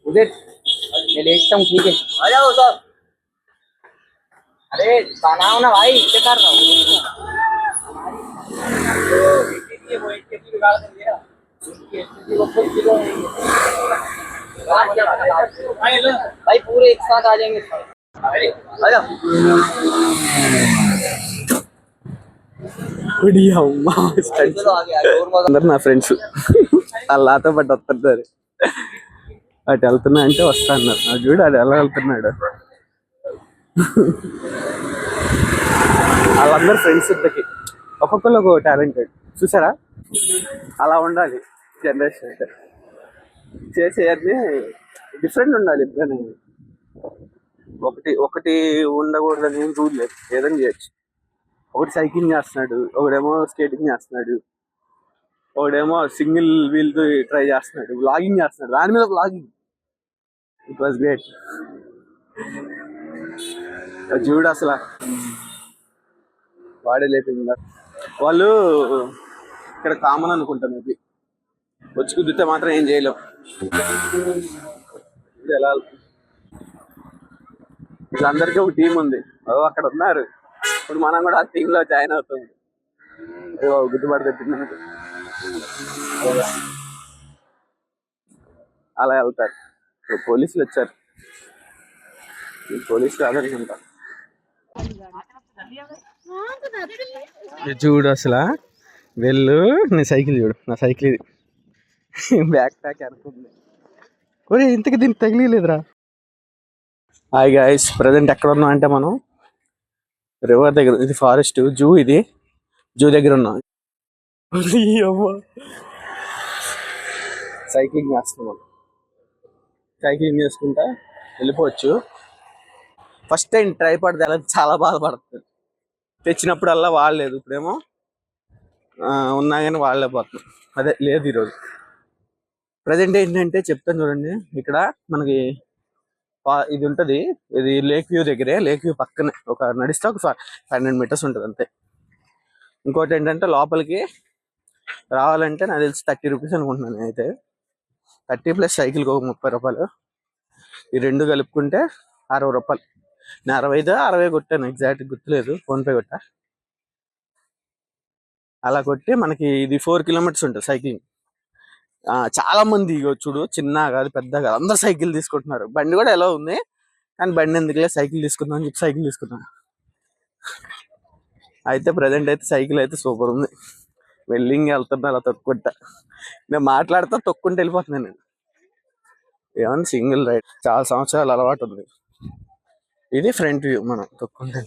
उधर मैं देखता हूँ, ठीक है आ जाओ सब। अरे बनाओ ना भाई, क्या कर रहा हूँ? वो एक केजी बिगाड़ देंगे यार। वो खुद किलो भाई पूरे एक साथ आ जाएंगे। आ जाओ। అందరు నా ఫ్రెండ్స్ వాళ్ళు నాతో పాటు వస్తుంటారు. అటు వెళ్తున్నా అంటే వస్తా అన్నారు. అది చూడు అది ఎలా వెళ్తున్నాడు. వాళ్ళందరూ ఫ్రెండ్స్ ఇద్దరికి ఒక్కొక్కరు ఒక టాలెంటెడ్ చూసారా. అలా ఉండాలి జనరేషన్ అయితే. చేసేది డిఫరెంట్ ఉండాలి ఎప్పుడైనా. ఒకటి ఒకటి ఉండకూడదని ఏం రూల్ లేదు, ఏదైనా చేయొచ్చు. ఒకటి సైక్లింగ్ చేస్తున్నాడు, ఒకడేమో స్కేటింగ్ చేస్తున్నాడు, ఒకడేమో సింగిల్ వీల్ ట్రై చేస్తున్నాడు, వ్లాగింగ్ చేస్తున్నాడు, దాని మీద వ్లాగింగ్. It was great. చూడు అసలు వాడే లేపింది. వాళ్ళు ఇక్కడ కామన్ అనుకుంటాం, మేబీ వచ్చి కుదిరితే మాత్రం ఏం చేయలేం. ఎలా వీళ్ళందరికీ ఒక టీం ఉంది, అక్కడ ఉన్నారు. ఇప్పుడు మనం కూడా ఆ టీమ్ లో జాయిన్ అవుతాం. గుర్తుపడితే అలా వెళ్తారు. పోలీసులు వచ్చారు, పోలీసులు అదనుకుంటా. చూడు అసలు వెళ్ళు. నీ సైకిల్ చూడు, నా సైకిల్ ఇది. బ్యాక్ ప్యాక్ అనుకుంది. ఒరే ఇంతకి దీనికి తగిలేదురా. హాయ్ గైస్, ప్రజెంట్ ఎక్కడ ఉన్నాం అంటే మనం రివర్ దగ్గర. ఇది ఫారెస్ట్ జూ, ఇది జూ దగ్గర ఉన్నాం. సైక్లింగ్ చేస్తున్నాం. సైక్లింగ్ చేసుకుంటా వెళ్ళిపోవచ్చు. ఫస్ట్ టైం ట్రైపాడ్ తేలేదు, చాలా బాధపడుతుంది. తెచ్చినప్పుడల్లా వాడలేదు, ఇప్పుడేమో ఉన్నా కానీ వాడలేకపోతున్నాం. అదే లేదు ఈరోజు. ప్రజెంట్ ఏంటంటే చెప్తాను చూడండి. ఇక్కడ మనకి ఇది ఉంటుంది, ఇది లేక్ వ్యూ దగ్గరే. లేక్ వ్యూ పక్కనే ఒక నడిస్తే ఒక 500 meters ఉంటుంది అంతే. ఇంకోటి ఏంటంటే లోపలికి రావాలంటే నాకు తెలిసి 30 rupees అనుకుంటున్నాను. అయితే 30 ప్లస్ సైకిల్కి ఒక 30 రూపాయలు. ఈ రెండు కలుపుకుంటే 60 రూపాయలు. నేను 60 కొట్టాను, ఎగ్జాక్ట్ గుర్తులేదు, ఫోన్పే కొట్టా. అలా కొట్టి మనకి ఇది 4 kilometers ఉంటుంది సైక్లింగ్. చాలా మంది చూడు, చిన్న కాదు పెద్ద కాదు, అందరు సైకిల్ తీసుకుంటున్నారు. బండి కూడా ఎలా ఉంది, కానీ బండి ఎందుకులే సైకిల్ తీసుకుందాం అని చెప్పి సైకిల్ తీసుకున్నాను. అయితే ప్రజెంట్ అయితే సైకిల్ అయితే సూపర్ ఉంది. వెల్లింగ్ వెళ్తున్నా అలా తొక్కుంటా. నేను మాట్లాడుతా తొక్కుంటూ వెళ్ళిపోతున్నాను నేను. ఏమన్నా సింగిల్ రైడ్, చాలా సంవత్సరాలు అలవాటు ఉంది. ఇది ఫ్రంట్ వ్యూ, మనం తొక్కుంటే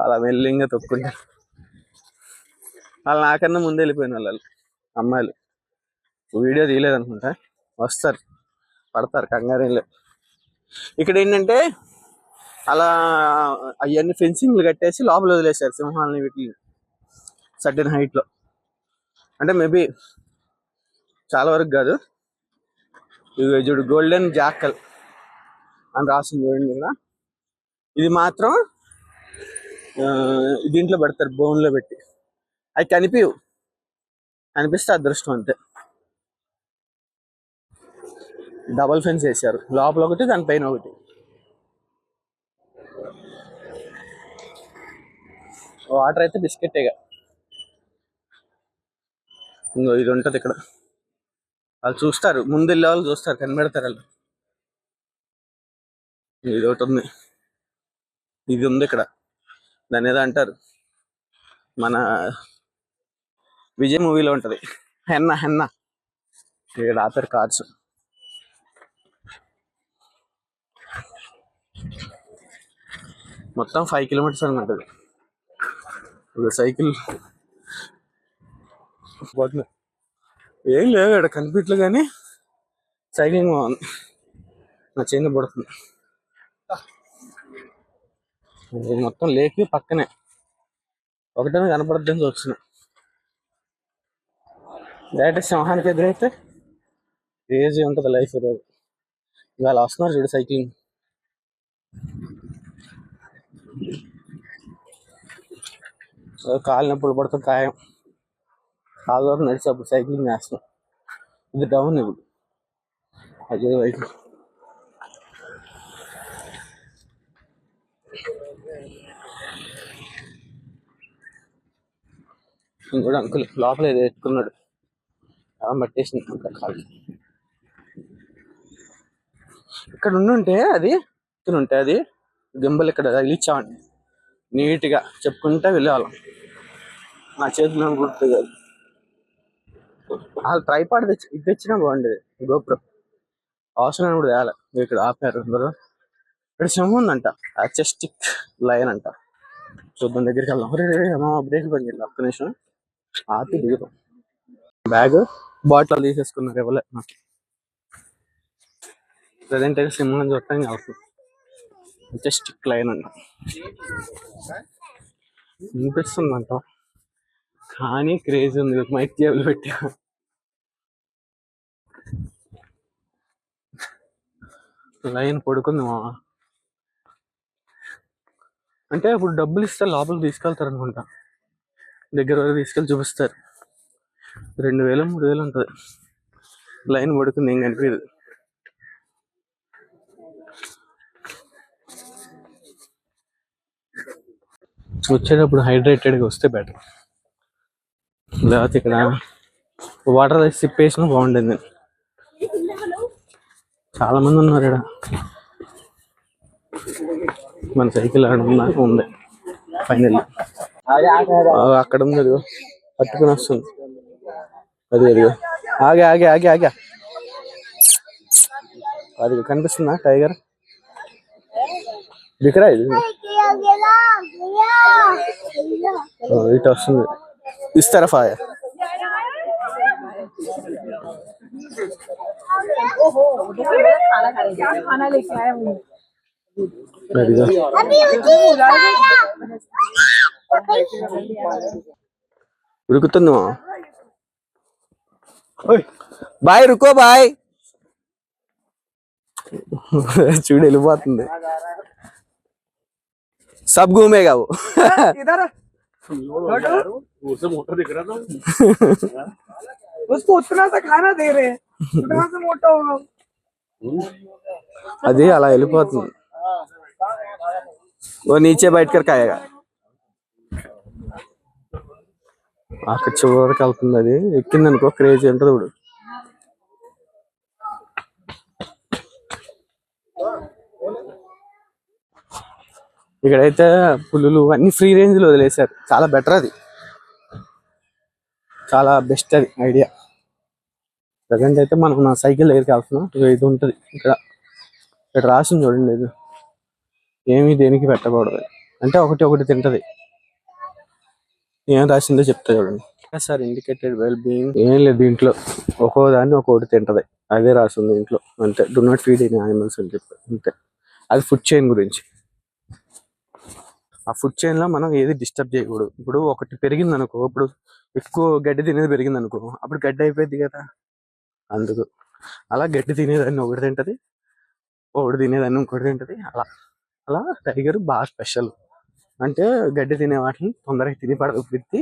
అలా వెల్లింగ్గా తొక్కుంటా. వాళ్ళు నాకన్నా ముందే వెళ్ళిపోయిన వాళ్ళు అమ్మాయిలు. వీడియో తీయలేదనుకుంటా, వస్తారు పడతారు, కంగారు లేదు. ఇక్కడ ఏంటంటే అలా అవన్నీ ఫెన్సింగ్లు కట్టేసి లోపల వదిలేశారు సింహాలని, వీటిని సర్టెన్ హైట్లో. అంటే మేబీ చాలా వరకు కాదు. ఇవి చూడు, గోల్డెన్ జాకల్ అని రాసింది చూడండి ఇక్కడ. ఇది మాత్రం దీంట్లో పెడతారు, బోన్లో పెట్టి. అవి కనిపిస్తే అదృష్టం అంతే. డబల్ ఫెన్స్ వేసారు, లోపల ఒకటి దానిపైన ఒకటి. వాటర్ అయితే బిస్కెట్టేగా. ఇంకో ఇది ఉంటుంది ఇక్కడ, వాళ్ళు చూస్తారు, ముందు వెళ్ళే వాళ్ళు చూస్తారు, కనిపెడతారు వాళ్ళు. ఇది ఒకటి ఉంది, ఇది ఉంది ఇక్కడ. దాని ఏదో అంటారు, మన విజయ్ మూవీలో ఉంటది, హెన్నా. ఇక్కడ ఆపర్ కార్స్. మొత్తం 5 kilometers అని ఉంటుంది. సైకిల్ పోతుంది, ఏం లేవు ఇక్కడ కనిపించలే, కానీ సైక్లింగ్ బాగుంది. నా చేను పడుతుంది. ఇది మొత్తం లేక్ పక్కనే, ఒకటనే కనపడద్దని వచ్చిన. డైరెక్ట్ సింహానికి ఎదురైతే క్రేజీ ఉంటుంది లైఫ్. ఈరోజు ఇవాళ వస్తున్నారు చూడు సైక్లింగ్. కాలు నొప్పులు పడుతుంది ఖాయం. చాలా వరకు నడిచి అప్పుడు సైక్లింగ్ చేస్తున్నాం. ఇది డౌన్ ఇప్పుడు అదే వైపు. ఇంకోటి అంకుల్ లోపల ఏదో ఎత్తుకున్నాడు, పట్టేసింది కాలు. ఇక్కడ ఉండుంటే అది ఇక్కడ ఉంటే అది గింబల్ ఇక్కడ తగిలిచ్చామండి, నీట్గా చెప్పుకుంటా వెళ్ళేవాళ్ళం. నా చేతిలో గుర్తు కాదు. వాళ్ళు ట్రైపాడ్ తెచ్చి ఇది తెచ్చినా బాగుండేది, గోప్రో. అవసరం కూడా తేలే. ఇక్కడ ఆపారు అందరూ. ఇక్కడ సింహం ఉందంట, అచెస్టిక్ లయన్ అంట. చూద్దాం, దగ్గరికి వెళ్దాం. అమ్మా బ్రేక్ బంద్ చేయాలి, ఒక్క నిమిషం ఆపి దిగుతాం. బ్యాగ్ బాటిల్ తీసేసుకున్నారు, ఇవ్వలే నాకు. ప్రజెంట్ అయితే సింహం చూడటానికి అవసరం. అచెస్టిక్ లయన్ అంట వినిపిస్తుందంట, కానీ క్రేజ్ ఉంది. మైక్ జేబులు పెట్టా. లైన్ పడుకుంది మా. అంటే ఇప్పుడు డబ్బులు ఇస్తే లోపల తీసుకెళ్తారు అనుకుంటా, దగ్గర వరకు తీసుకెళ్ళి చూపిస్తారు. 2000 3000 ఉంటుంది. లైన్ పడుకుంది, ఏం కనిపించదు. వచ్చేటప్పుడు హైడ్రేటెడ్గా వస్తే బెటర్, లేకపోతే ఇక్కడ వాటర్ సిప్ వేసినా బాగుండేది. చాలా మంది ఉన్నారు ఇక్కడ. మన సైకిల్ ఆడుందా ఉంది ఫైనల్. అక్కడ ఉంది, అదిగో పట్టుకుని వస్తుంది. అదిగో ఆగే ఆగే ఆగే ఆగే, అది కనిపిస్తుందా టైగర్? దిక్కరా ఇది, ఇటు వస్తుంది. ఇస్తారా ఫైర్? ఉడుకుతుంది. బాయ్ రుకో బాయ్. చూడు వెళ్ళిపోతుంది. सब घूमेगा वो. इधर मोटा दिख रहा था उसको, उतना सा खाना दे रहे हैं, उतना सा मोटा होगा. అది అలా వెళ్ళిపోతుంది. वो नीचे बैठ कर खाएगा. అక్కడ చివరికి వెళ్తుంది. అది ఎక్కింది అనుకో క్రేజీ ఉంటుంది ఇప్పుడు. ఇక్కడైతే పులులు అన్ని ఫ్రీ రేంజ్ లో వదిలేశారు, చాలా బెటర్. అది చాలా బెస్ట్, అది ఐడియా. ప్రజెంట్ అయితే మనం నా సైకిల్ దగ్గరికి వెళ్తున్నాం. ఇది ఉంటుంది ఇక్కడ, ఇక్కడ రాసింది చూడండి. ఇది ఏమి దేనికి పెట్టకూడదు అంటే ఒకటి ఒకటి తింటది. ఏం రాసిందో చెప్తా చూడండి. Sir indicated well being. ఏం లేదు దీంట్లో, ఒక్కో దాన్ని ఒక్కొక్కటి తింటది, అదే రాసింది దీంట్లో. అంతే, do not feed any animals అని చెప్పి అంతే. అది ఫుడ్ చైన్ గురించి. ఆ ఫుడ్ చైన్ లో మనం ఏది డిస్టర్బ్ చేయకూడదు. ఇప్పుడు ఒకటి పెరిగింది అనుకో, ఇప్పుడు ఎక్కువ గడ్డి తినేది పెరిగింది అనుకో, అప్పుడు గడ్డి అయిపోయింది కదా. అందుకు అలా గడ్డి తినేదాన్ని ఒకటి తింటది, ఒకటి తినేదాన్ని ఇంకోటి తింటది. అలా అలా టైగర్ బాగా స్పెషల్. అంటే గడ్డి తినే వాటిని తొందరగా తిని పడగొట్టి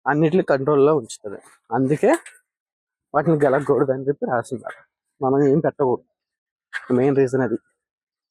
అన్నిటిని కంట్రోల్లో ఉంచుతుంది. అందుకే వాటిని గెలకూడదు అని చెప్పి రాసింది. మనం ఏం పెట్టకూడదు, మెయిన్ రీజన్ అది.